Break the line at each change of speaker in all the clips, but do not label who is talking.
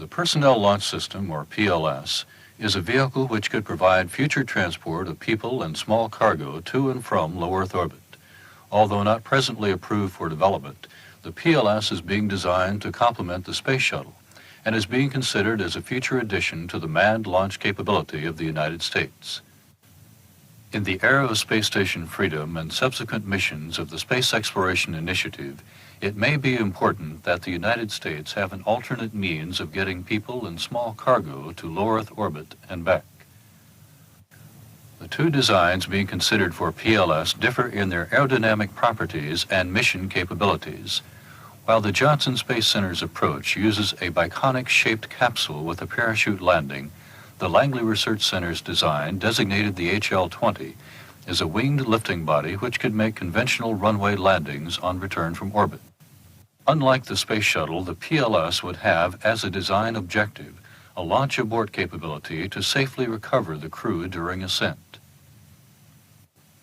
The Personnel Launch System, or PLS, is a vehicle which could provide future transport of people and small cargo to and from low Earth orbit. Although not presently approved for development, the PLS is being designed to complement the Space Shuttle and is being considered as a future addition to the manned launch capability of the United States. In the era of Space Station Freedom and subsequent missions of the Space Exploration Initiative, it may be important that the United States have an alternate means of getting people and small cargo to low Earth orbit and back. The two designs being considered for PLS differ in their aerodynamic properties and mission capabilities. While the Johnson Space Center's approach uses a biconic-shaped capsule with a parachute landing, the Langley Research Center's design, designated the HL-20, is a winged lifting body which could make conventional runway landings on return from orbit. Unlike the Space Shuttle, the PLS would have as a design objective a launch abort capability to safely recover the crew during ascent.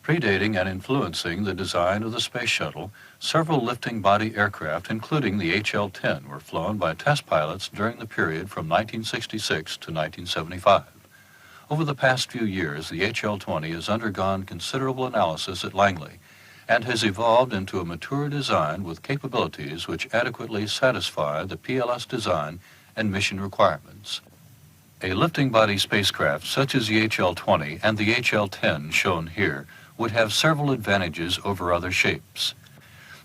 Predating and influencing the design of the Space Shuttle, several lifting body aircraft, including the HL-10, were flown by test pilots during the period from 1966 to 1975. Over the past few years, the HL-20 has undergone considerable analysis at Langley and has evolved into a mature design with capabilities which adequately satisfy the PLS design and mission requirements. A lifting body spacecraft such as the HL-20 and the HL-10 shown here would have several advantages over other shapes.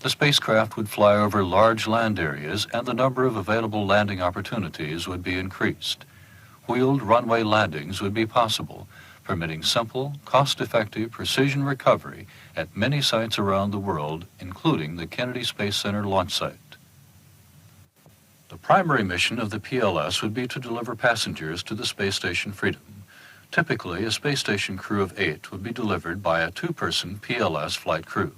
The spacecraft would fly over large land areas and the number of available landing opportunities would be increased. Wheeled runway landings would be possible, permitting simple, cost-effective precision recovery at many sites around the world, including the Kennedy Space Center launch site. The primary mission of the PLS would be to deliver passengers to the Space Station Freedom. Typically, a space station crew of 8 would be delivered by a two-person PLS flight crew.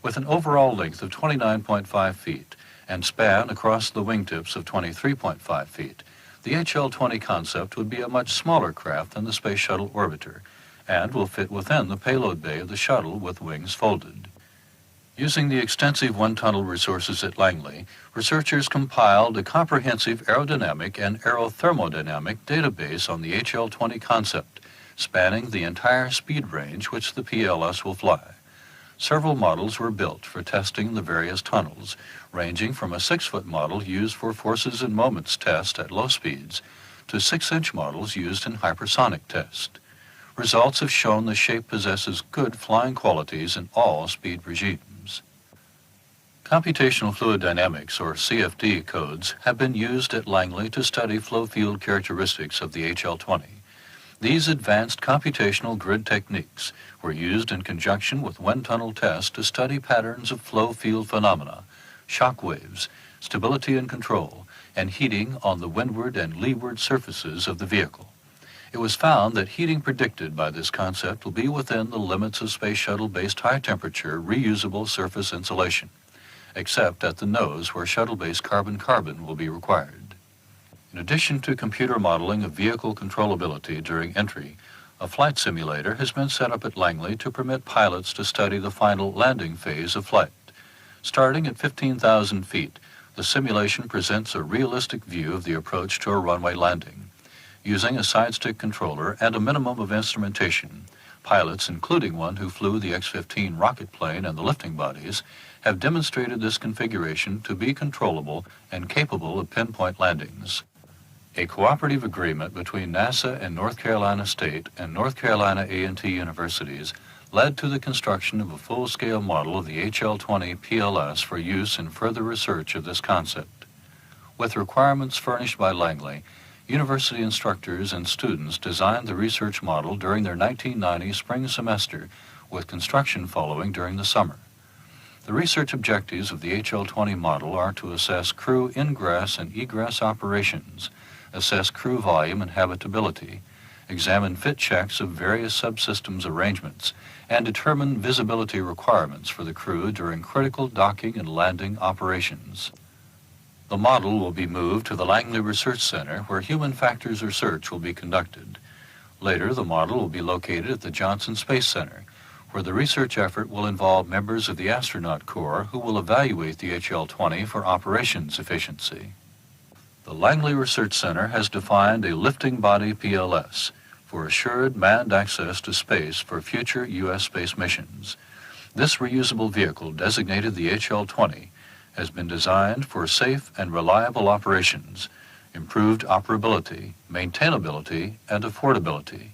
With an overall length of 29.5 feet and span across the wingtips of 23.5 feet, the HL-20 concept would be a much smaller craft than the Space Shuttle Orbiter and will fit within the payload bay of the shuttle with wings folded. Using the extensive wind-tunnel resources at Langley, researchers compiled a comprehensive aerodynamic and aerothermodynamic database on the HL-20 concept, spanning the entire speed range which the PLS will fly. Several models were built for testing the various tunnels, ranging from a 6-foot model used for forces and moments test at low speeds to 6-inch models used in hypersonic test. Results have shown the shape possesses good flying qualities in all speed regimes. Computational fluid dynamics, or CFD, codes have been used at Langley to study flow field characteristics of the HL-20. These advanced computational grid techniques were used in conjunction with wind tunnel tests to study patterns of flow field phenomena, shock waves, stability and control, and heating on the windward and leeward surfaces of the vehicle. It was found that heating predicted by this concept will be within the limits of Space Shuttle-based high-temperature reusable surface insulation, except at the nose where shuttle-based carbon-carbon will be required. In addition to computer modeling of vehicle controllability during entry, a flight simulator has been set up at Langley to permit pilots to study the final landing phase of flight. Starting at 15,000 feet, the simulation presents a realistic view of the approach to a runway landing. Using a side-stick controller and a minimum of instrumentation, pilots, including one who flew the X-15 rocket plane and the lifting bodies, have demonstrated this configuration to be controllable and capable of pinpoint landings. A cooperative agreement between NASA and North Carolina State and North Carolina A&T universities led to the construction of a full-scale model of the HL-20 PLS for use in further research of this concept. With requirements furnished by Langley, university instructors and students designed the research model during their 1990 spring semester, with construction following during the summer. The research objectives of the HL-20 model are to assess crew ingress and egress operations, assess crew volume and habitability, examine fit checks of various subsystems arrangements, and determine visibility requirements for the crew during critical docking and landing operations. The model will be moved to the Langley Research Center, where human factors research will be conducted. Later, the model will be located at the Johnson Space Center, where the research effort will involve members of the astronaut corps who will evaluate the HL-20 for operations efficiency. the Langley Research Center has defined a lifting body PLS for assured manned access to space for future U.S. space missions. This reusable vehicle, designated the HL-20, has been designed for safe and reliable operations, improved operability, maintainability, and affordability,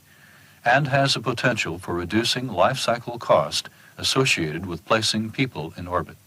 and has a potential for reducing life cycle cost associated with placing people in orbit.